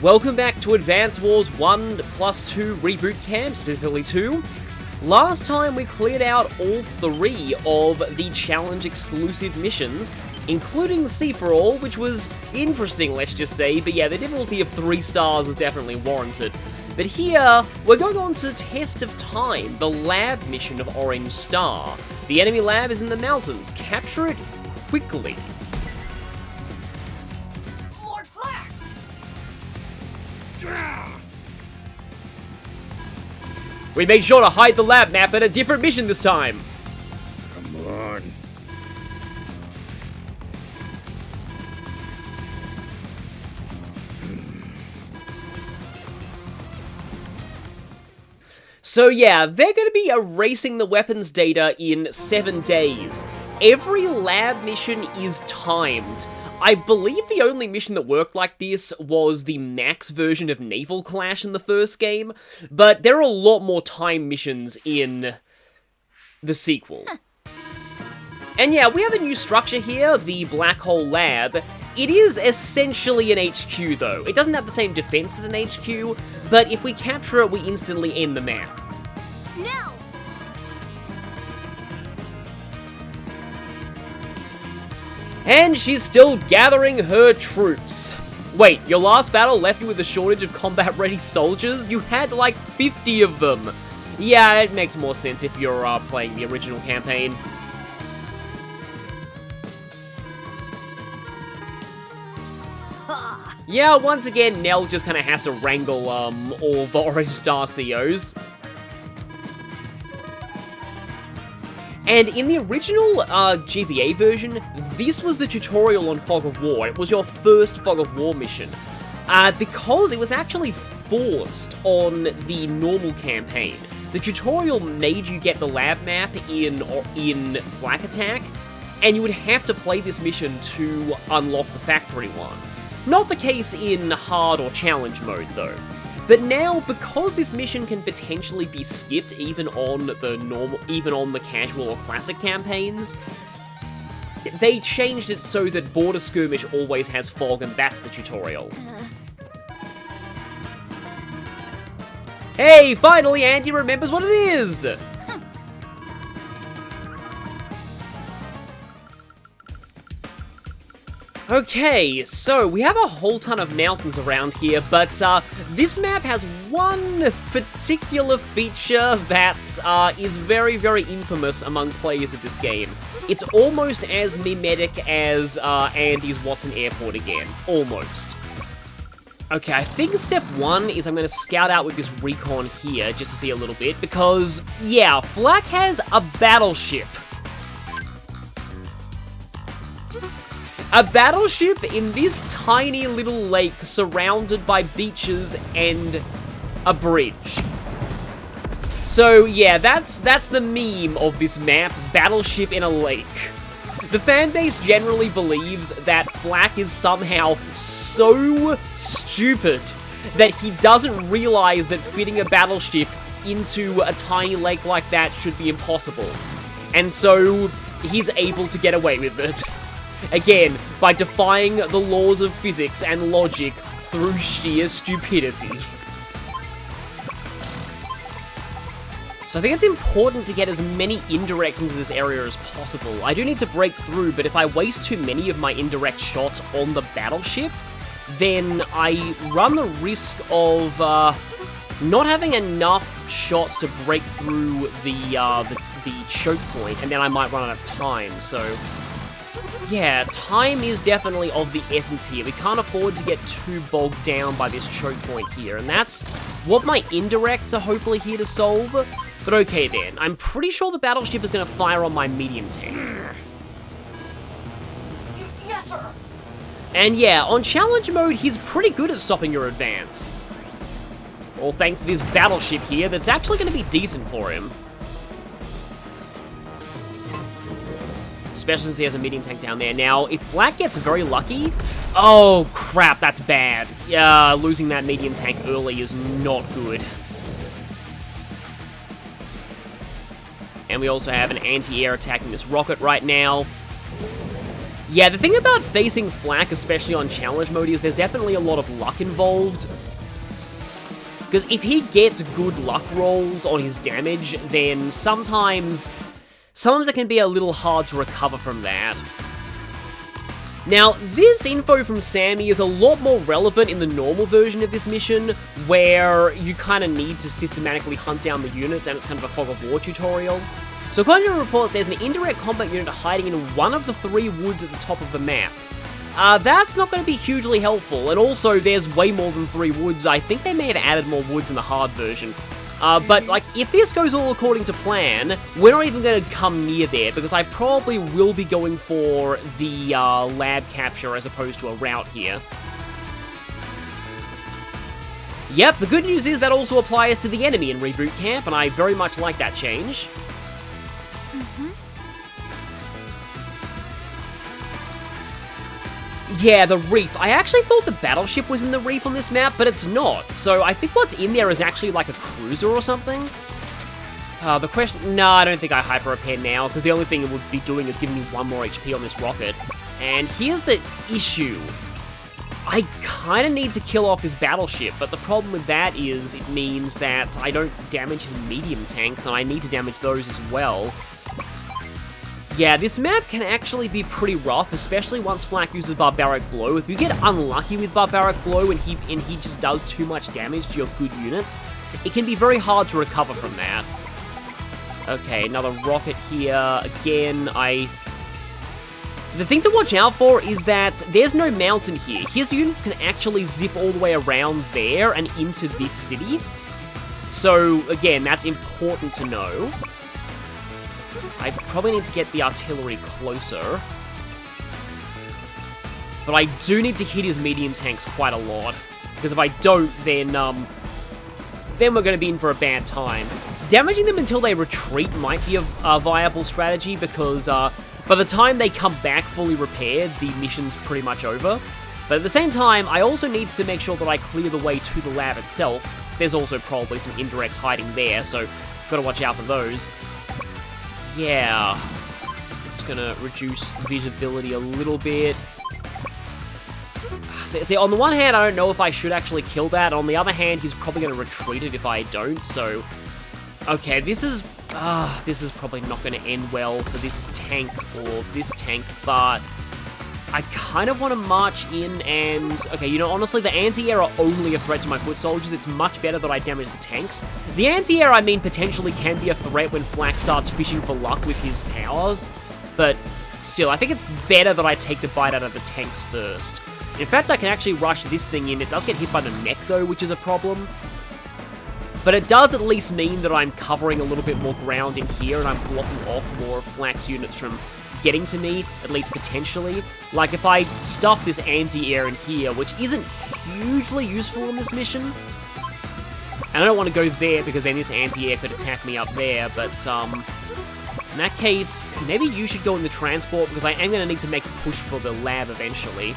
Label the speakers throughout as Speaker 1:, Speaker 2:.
Speaker 1: Welcome back to Advance Wars 1+2 Reboot Camp, specifically 2. Last time we cleared out all 3 of the challenge exclusive missions, including Sea for All, which was interesting, let's just say, but yeah, the difficulty of 3 stars is definitely warranted. But here, we're going on to Test of Time, the lab mission of Orange Star. The enemy lab is in the mountains. Capture it quickly.
Speaker 2: Lord Flack!
Speaker 1: We made sure to hide the lab map at a different mission this time.
Speaker 3: Come on.
Speaker 1: So yeah, they're going to be erasing the weapons data in 7 days. Every lab mission is timed. I believe the only mission that worked like this was the max version of Naval Clash in the first game, but there are a lot more time missions in the sequel. And yeah, we have a new structure here, the Black Hole Lab. It is essentially an HQ though. It doesn't have the same defense as an HQ, but if we capture it, we instantly end the map.
Speaker 2: Now!
Speaker 1: And she's still gathering her troops. Wait, your last battle left you with a shortage of combat-ready soldiers? You had like 50 of them. Yeah, it makes more sense if you're playing the original campaign. Yeah, once again, Nell just kind of has to wrangle all the Orange Star COs. And in the original GBA version, this was the tutorial on Fog of War. It was your first Fog of War mission. Because it was actually forced on the normal campaign. The tutorial made you get the lab map in Flak Attack, and you would have to play this mission to unlock the factory one. Not the case in hard or challenge mode though. But now, because this mission can potentially be skipped even on the casual or classic campaigns, they changed it so that Border Skirmish always has fog, and that's the tutorial. Hey, finally Andy remembers what it is! Okay, so we have a whole ton of mountains around here, but this map has one particular feature that is very, very infamous among players of this game. It's almost as mimetic as Andy's Watson Airport again. Almost. Okay, I think step 1 is I'm going to scout out with this recon here, just to see a little bit, because, yeah, Flak has a battleship. A battleship in this tiny little lake surrounded by beaches and a bridge. So yeah, that's the meme of this map, battleship in a lake. The fanbase generally believes that Flak is somehow so stupid that he doesn't realize that fitting a battleship into a tiny lake like that should be impossible. And so he's able to get away with it. Again, by defying the laws of physics and logic through sheer stupidity. So I think it's important to get as many indirects into this area as possible. I do need to break through, but if I waste too many of my indirect shots on the battleship, then I run the risk of not having enough shots to break through the choke point, and then I might run out of time, so... Yeah, time is definitely of the essence here. We can't afford to get too bogged down by this choke point here, and that's what my indirects are hopefully here to solve. But okay then, I'm pretty sure the battleship is going to fire on my medium tank.
Speaker 2: Yes, sir!
Speaker 1: And yeah, on challenge mode, he's pretty good at stopping your advance. All thanks to this battleship here that's actually going to be decent for him. Especially since he has a medium tank down there. Now, if Flak gets very lucky... Oh, crap, that's bad. Yeah, losing that medium tank early is not good. And we also have an anti-air attacking this rocket right now. Yeah, the thing about facing Flak, especially on challenge mode, is there's definitely a lot of luck involved. Because if he gets good luck rolls on his damage, then sometimes it can be a little hard to recover from that. Now, this info from Sammy is a lot more relevant in the normal version of this mission, where you kind of need to systematically hunt down the units, and it's kind of a Fog of War tutorial. So according to the report, there's an indirect combat unit hiding in one of the 3 woods at the top of the map. That's not going to be hugely helpful, and also there's way more than 3 woods. I think they may have added more woods in the hard version. But, like, if this goes all according to plan, we're not even going to come near there, because I probably will be going for the lab capture as opposed to a route here. Yep, the good news is that also applies to the enemy in Reboot Camp, and I very much like that change. Yeah, the reef. I actually thought the battleship was in the reef on this map, but it's not. So I think what's in there is actually like a cruiser or something. The question... No, I don't think I hyper repair now, because the only thing it would be doing is giving me 1 more HP on this rocket. And here's the issue. I kind of need to kill off his battleship, but the problem with that is it means that I don't damage his medium tanks, and I need to damage those as well. Yeah, this map can actually be pretty rough, especially once Flak uses Barbaric Blow. If you get unlucky with Barbaric Blow and he just does too much damage to your good units, it can be very hard to recover from that. Okay, another rocket here. Again, the thing to watch out for is that there's no mountain here. His units can actually zip all the way around there and into this city. So, again, that's important to know. I probably need to get the artillery closer. But I do need to hit his medium tanks quite a lot. Because if I don't, then we're going to be in for a bad time. Damaging them until they retreat might be a viable strategy, because by the time they come back fully repaired, the mission's pretty much over. But at the same time, I also need to make sure that I clear the way to the lab itself. There's also probably some indirects hiding there, so gotta watch out for those. Yeah, it's gonna reduce visibility a little bit. See, on the one hand, I don't know if I should actually kill that. On the other hand, he's probably gonna retreat it if I don't, so... Okay, this is probably not gonna end well for this tank or this tank, but... I kind of want to march in and... Okay, you know, honestly, the anti-air are only a threat to my foot soldiers. It's much better that I damage the tanks. The anti-air, I mean, potentially can be a threat when Flak starts fishing for luck with his powers. But still, I think it's better that I take the bite out of the tanks first. In fact, I can actually rush this thing in. It does get hit by the mech, though, which is a problem. But it does at least mean that I'm covering a little bit more ground in here, and I'm blocking off more of Flak's units from getting to me, at least potentially. Like, if I stuff this anti-air in here, which isn't hugely useful in this mission, and I don't want to go there because then this anti-air could attack me up there, but, in that case, maybe you should go in the transport, because I am going to need to make a push for the lab eventually.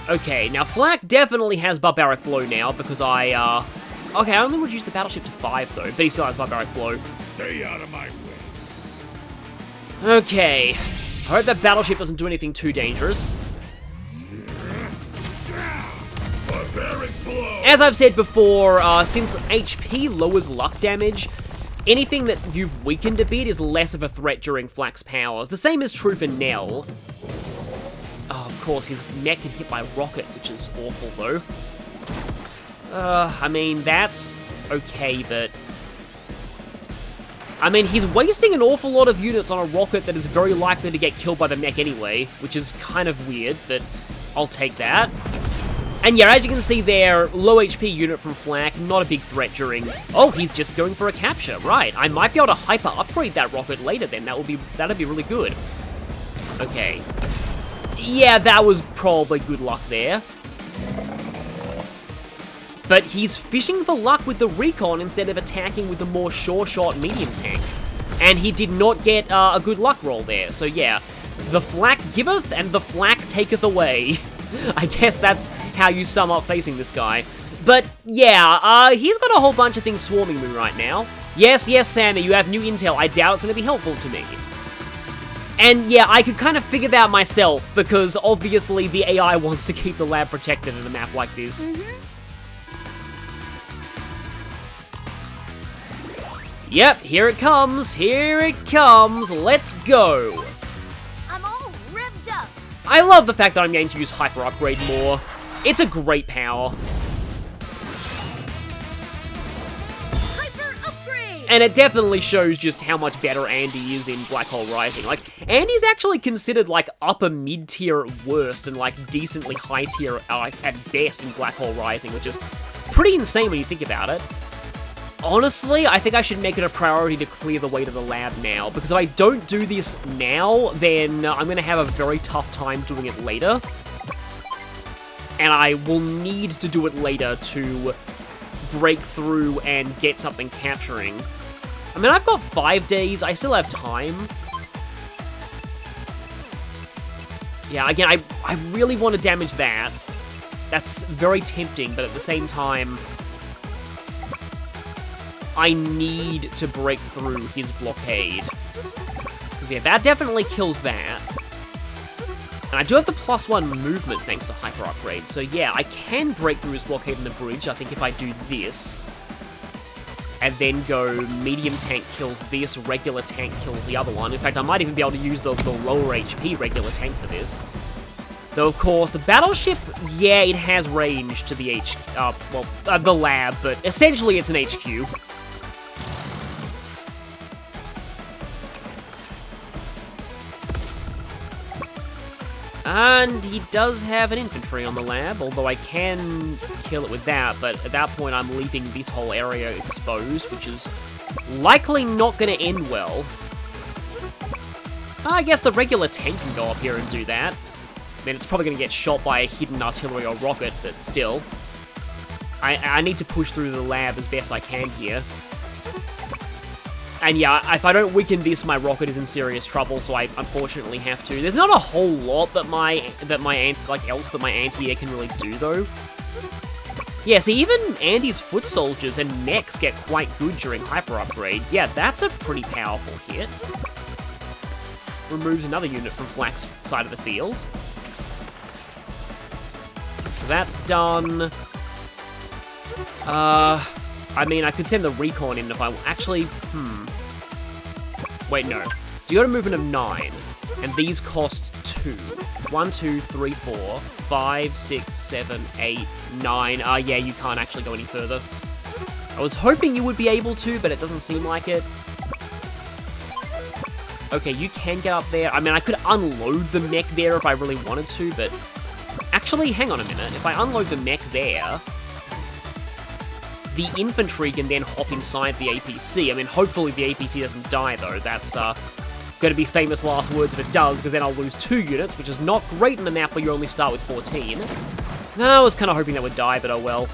Speaker 1: Okay, now Flak definitely has Barbaric Blow now, because okay, I only reduced the battleship to 5, though, but he still has Barbaric Blow.
Speaker 3: Stay out of my way.
Speaker 1: Okay. I hope that battleship doesn't do anything too dangerous. As I've said before, since HP lowers luck damage, anything that you've weakened a bit is less of a threat during Flak's powers. The same is true for Nell. Oh, of course, his mech can hit by rocket, which is awful, though. I mean, that's okay, but... I mean, he's wasting an awful lot of units on a rocket that is very likely to get killed by the mech anyway, which is kind of weird, but I'll take that. And yeah, as you can see there, low HP unit from Flak, not a big threat during... Oh, he's just going for a capture, right. I might be able to hyper-upgrade that rocket later then, that'd be really good. Okay. Yeah, that was probably good luck there. But he's fishing for luck with the recon instead of attacking with the more sure-shot medium tank. And he did not get a good luck roll there. So yeah, the Flak giveth and the Flak taketh away. I guess that's how you sum up facing this guy. But yeah, he's got a whole bunch of things swarming me right now. Yes, Sammy, you have new intel. I doubt it's going to be helpful to me. And yeah, I could kind of figure that myself, because obviously the AI wants to keep the lab protected in a map like this. Yep, here it comes, let's go!
Speaker 2: I'm all revved up.
Speaker 1: I love the fact that I'm going to use Hyper Upgrade more. It's a great power.
Speaker 2: Hyper upgrade.
Speaker 1: And it definitely shows just how much better Andy is in Black Hole Rising. Like, Andy's actually considered, like, upper mid-tier at worst and, like, decently high-tier at best in Black Hole Rising, which is pretty insane when you think about it. Honestly, I think I should make it a priority to clear the way to the lab now, because if I don't do this now, then I'm going to have a very tough time doing it later. And I will need to do it later to break through and get something capturing. I mean, I've got 5 days, I still have time. Yeah, again, I really want to damage that. That's very tempting, but at the same time, I need to break through his blockade. Because, yeah, that definitely kills that. And I do have the +1 movement thanks to Hyper Upgrade, so yeah, I can break through his blockade in the bridge, I think if I do this. And then go medium tank kills this, regular tank kills the other one. In fact, I might even be able to use the lower HP regular tank for this. Though, of course, the battleship, yeah, it has range to the the lab, but essentially it's an HQ. And he does have an infantry on the lab, although I can kill it with that, but at that point I'm leaving this whole area exposed, which is likely not going to end well. I guess the regular tank can go up here and do that. I mean, it's probably going to get shot by a hidden artillery or rocket, but still. I need to push through the lab as best I can here. And yeah, if I don't weaken this, my rocket is in serious trouble, so I unfortunately have to. There's not a whole lot that my anti-air can really do, though. Yeah, see, even Andy's foot soldiers and mechs get quite good during Hyper Upgrade. Yeah, that's a pretty powerful hit. Removes another unit from Flak's side of the field. So that's done. I mean, I could send the recon in if I... Actually, Wait, no. So you got a movement of 9, and these cost 2. 1, 2, 3, 4, 5, 6, 7, 8, 9. Yeah, you can't actually go any further. I was hoping you would be able to, but it doesn't seem like it. Okay, you can get up there. I mean, I could unload the mech there if I really wanted to, but... Actually, hang on a minute. If I unload the mech there... the infantry can then hop inside the APC. I mean, hopefully the APC doesn't die, though. That's going to be famous last words if it does, because then I'll lose 2 units, which is not great in the map where you only start with 14. No, I was kind of hoping that would die, but oh well.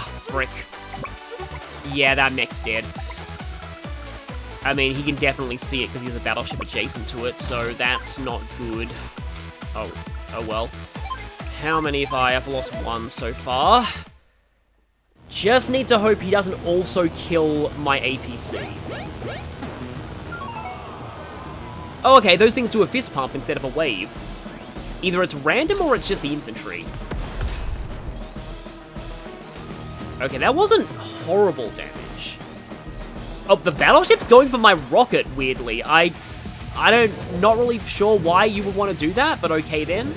Speaker 1: Frick. Yeah, that mech's dead. I mean, he can definitely see it because he has a battleship adjacent to it, so that's not good. Oh well. How many have I? I've lost 1 so far. Just need to hope he doesn't also kill my APC. Oh, okay, those things do a fist pump instead of a wave. Either it's random or it's just the infantry. Okay, that wasn't horrible damage. Oh, the battleship's going for my rocket, weirdly. Not really sure why you would want to do that, but okay then.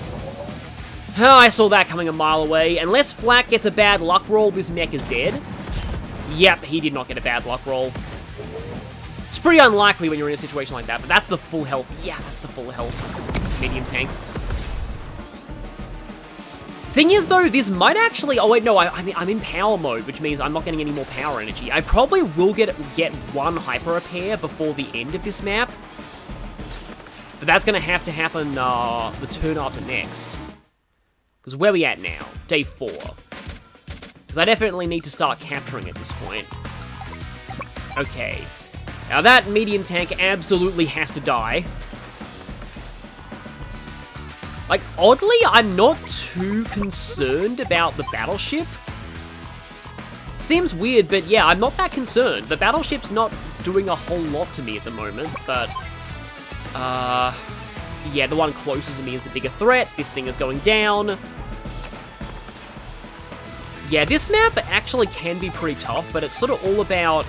Speaker 1: Oh, I saw that coming a mile away. Unless Flak gets a bad luck roll, this mech is dead. Yep, he did not get a bad luck roll. It's pretty unlikely when you're in a situation like that, but that's the full health. Yeah, that's the full health medium tank. Thing is, though, this might actually... Oh, wait, no, I mean, I'm in power mode, which means I'm not getting any more power energy. I probably will get 1 hyper repair before the end of this map. But that's going to happen the turn after next. Because where are we at now? Day 4. Because I definitely need to start capturing at this point. Okay. Now that medium tank absolutely has to die. Like, oddly, I'm not too concerned about the battleship. Seems weird, but yeah, I'm not that concerned. The battleship's not doing a whole lot to me at the moment, but Yeah, the one closest to me is the bigger threat. This thing is going down. Yeah, this map actually can be pretty tough, but it's sort of all about,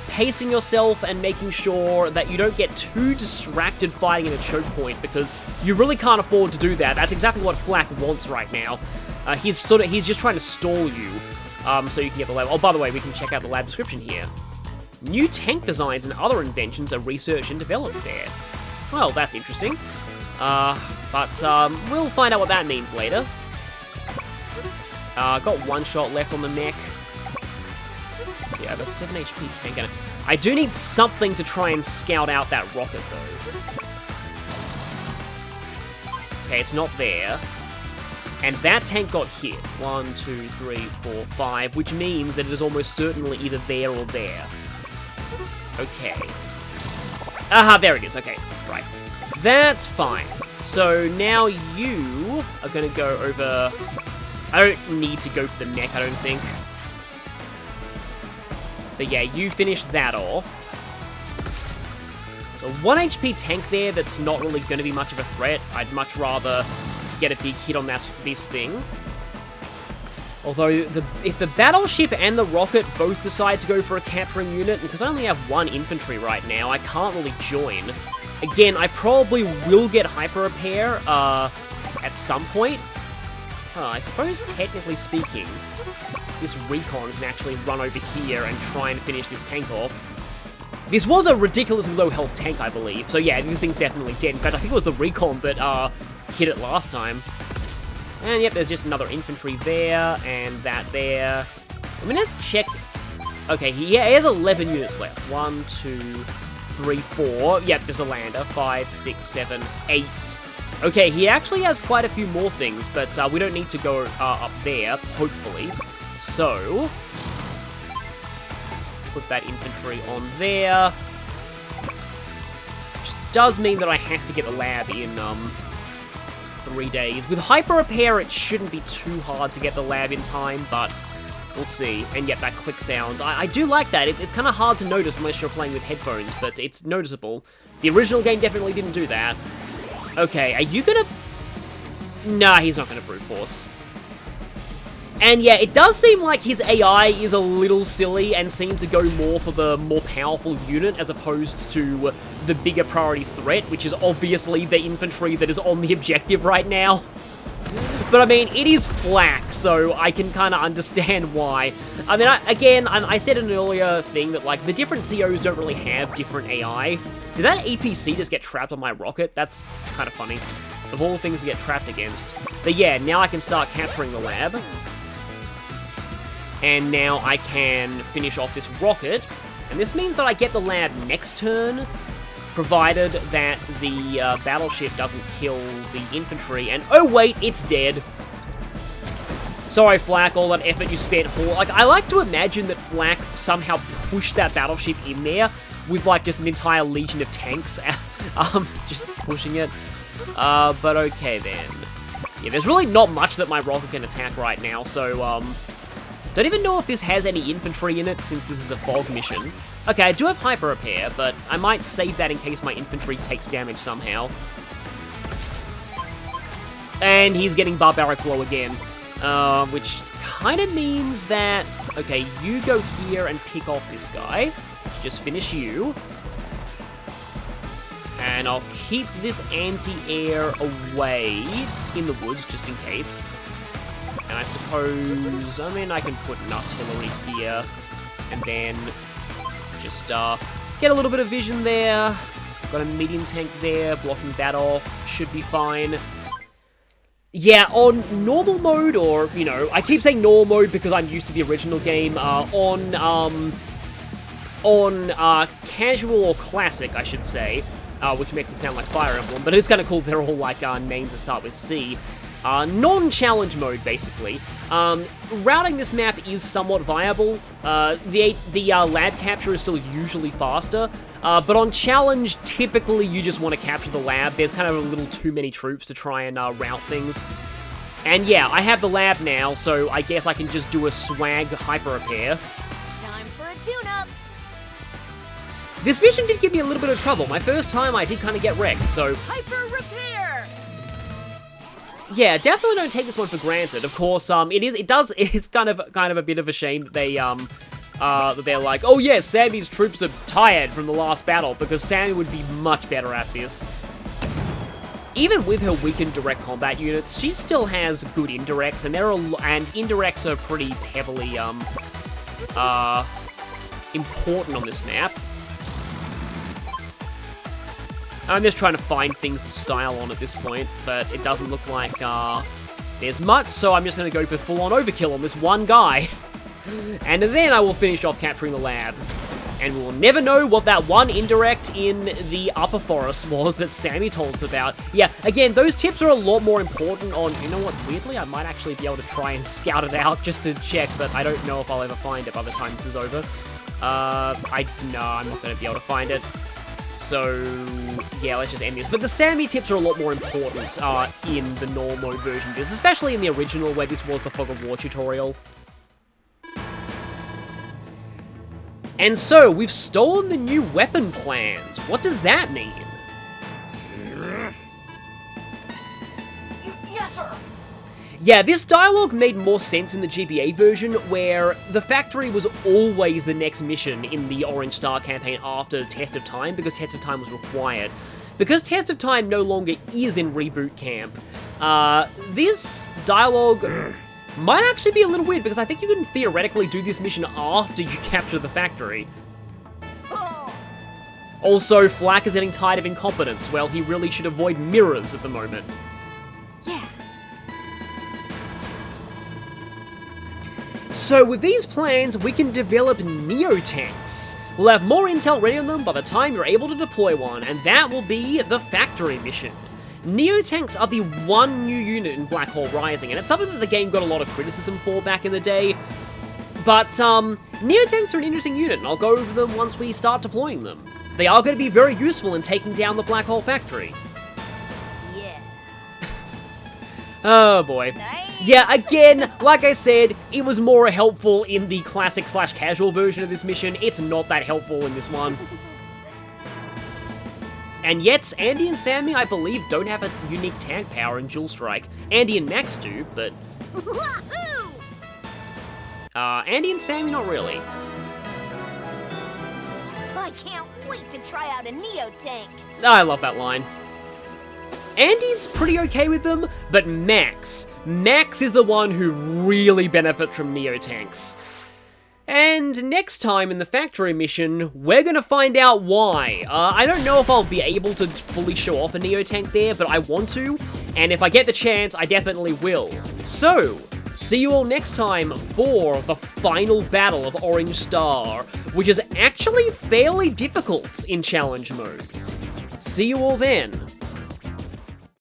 Speaker 1: pacing yourself and making sure that you don't get too distracted fighting in a choke point, because you really can't afford to do that. That's exactly what Flak wants right now. He's just trying to stall you, so you can get the lab. Oh, by the way, we can check out the lab description here. New tank designs and other inventions are researched and developed there. Well, that's interesting. But we'll find out what that means later. Got one shot left on the neck. Let's see, I have a 7 HP tank. And I do need something to try and scout out that rocket, though. Okay, it's not there. And that tank got hit. 1, 2, 3, 4, 5, which means that it is almost certainly either there or there. Okay. Aha, there it is. Okay, right. That's fine. So now you are going to go over... I don't need to go for the neck, I don't think. But yeah, you finish that off. So 1 HP tank there that's not really going to be much of a threat. I'd much rather get a big hit on this thing. Although, if the battleship and the rocket both decide to go for a capturing unit, because I only have 1 infantry right now, I can't really join. Again, I probably will get hyper repair at some point. I suppose, technically speaking, this recon can actually run over here and try and finish this tank off. This was a ridiculously low health tank, I believe, so yeah, this thing's definitely dead. In fact, I think it was the recon that hit it last time. And yep, there's just another infantry there, and that there. I mean, let's check. Okay, he has 11 units left. 1, 2, 3, 4. Yep, there's a lander. 5, 6, 7, 8. Okay, he actually has quite a few more things, but we don't need to go up there, hopefully. So, put that infantry on there. Which does mean that I have to get the lab in 3 days. With hyper repair, it shouldn't be too hard to get the lab in time, but we'll see. And yet, that click sound, I do like that. It's kind of hard to notice unless you're playing with headphones, but it's noticeable. The original game definitely didn't do that. Okay, are you gonna... Nah, he's not gonna brute force. And yeah, it does seem like his AI is a little silly and seems to go more for the more powerful unit as opposed to the bigger priority threat, which is obviously the infantry that is on the objective right now. But I mean, it is Flak, so I can kind of understand why. I mean, I said in an earlier thing that, like, the different COs don't really have different AI. Did that APC just get trapped on my rocket? That's kind of funny. Of all the things to get trapped against. But yeah, now I can start capturing the lab. And now I can finish off this rocket. And this means that I get the lab next turn, provided that the battleship doesn't kill the infantry. And oh wait, it's dead. Sorry, Flak, all that effort you spent. Like, I like to imagine that Flak somehow pushed that battleship in there with, like, just an entire legion of tanks, just pushing it. But okay then. Yeah, there's really not much that my rocket can attack right now, so, don't even know if this has any infantry in it, since this is a fog mission. Okay, I do have hyper repair, but I might save that in case my infantry takes damage somehow. And he's getting barbaric blow again, which kind of means that, okay, you go here and pick off this guy. Just finish you. And I'll keep this anti-air away in the woods, just in case. And I suppose, I mean, I can put an artillery here, and then just get a little bit of vision there. Got a medium tank there, blocking that off, should be fine. Yeah, on normal mode, or, you know, I keep saying normal mode because I'm used to the original game, on casual or classic, I should say, which makes it sound like Fire Emblem, but it's kind of cool they're all, like, names that start with C. Non-challenge mode, basically. Routing this map is somewhat viable. The lab capture is still usually faster, but on challenge, typically you just want to capture the lab. There's kind of a little too many troops to try and route things. And yeah, I have the lab now, so I guess I can just do a swag hyper repair.
Speaker 2: Time for a tune-up.
Speaker 1: This mission did give me a little bit of trouble. My first time, I did kind of get wrecked, so...
Speaker 2: Hyper repair!
Speaker 1: Yeah, definitely don't take this one for granted. Of course, it's kind of a bit of a shame that they, that they're like, oh yeah, Sammy's troops are tired from the last battle, because Sammy would be much better at this. Even with her weakened direct combat units, she still has good indirects, and indirects are pretty heavily, important on this map. I'm just trying to find things to style on at this point, but it doesn't look like, there's much, so I'm just gonna go for full-on overkill on this one guy. And then I will finish off capturing the lab. And we'll never know what that one indirect in the upper forest was that Sammy told us about. Yeah, again, those tips are a lot more important on... You know what, weirdly, I might actually be able to try and scout it out just to check, but I don't know if I'll ever find it by the time this is over. No, I'm not going to be able to find it. So, yeah, let's just end this. But the Sammy tips are a lot more important in the normal mode version of this, especially in the original where this was the Fog of War tutorial. And so, we've stolen the new weapon plans. What does that mean?
Speaker 2: Yes, sir.
Speaker 1: Yeah, this dialogue made more sense in the GBA version, where the factory was always the next mission in the Orange Star campaign after Test of Time, because Test of Time was required. Because Test of Time no longer is in Reboot Camp, this dialogue might actually be a little weird, because I think you can theoretically do this mission after you capture the factory. Also, Flack is getting tired of incompetence. Well, he really should avoid mirrors at the moment.
Speaker 2: Yeah.
Speaker 1: So with these plans, we can develop Neotanks. We'll have more intel ready on them by the time you're able to deploy one, and that will be the factory mission. Neotanks are the one new unit in Black Hole Rising, and it's something that the game got a lot of criticism for back in the day. But, Neotanks are an interesting unit, and I'll go over them once we start deploying them. They are going to be very useful in taking down the Black Hole Factory.
Speaker 2: Yeah.
Speaker 1: Oh boy.
Speaker 2: Nice.
Speaker 1: Yeah, again, like I said, it was more helpful in the classic/casual version of this mission. It's not that helpful in this one. And yet, Andy and Sammy, I believe, don't have a unique tank power in Dual Strike. Andy and Max do, but...
Speaker 2: Wahoo!
Speaker 1: Andy and Sammy, not really.
Speaker 2: I can't wait to try out a Neotank.
Speaker 1: I love that line. Andy's pretty okay with them, but Max is the one who really benefits from Neotanks. And next time in the factory mission, we're gonna find out why. I don't know if I'll be able to fully show off a Neotank there, but I want to, and if I get the chance, I definitely will. So, see you all next time for the final battle of Orange Star, which is actually fairly difficult in challenge mode. See you all then.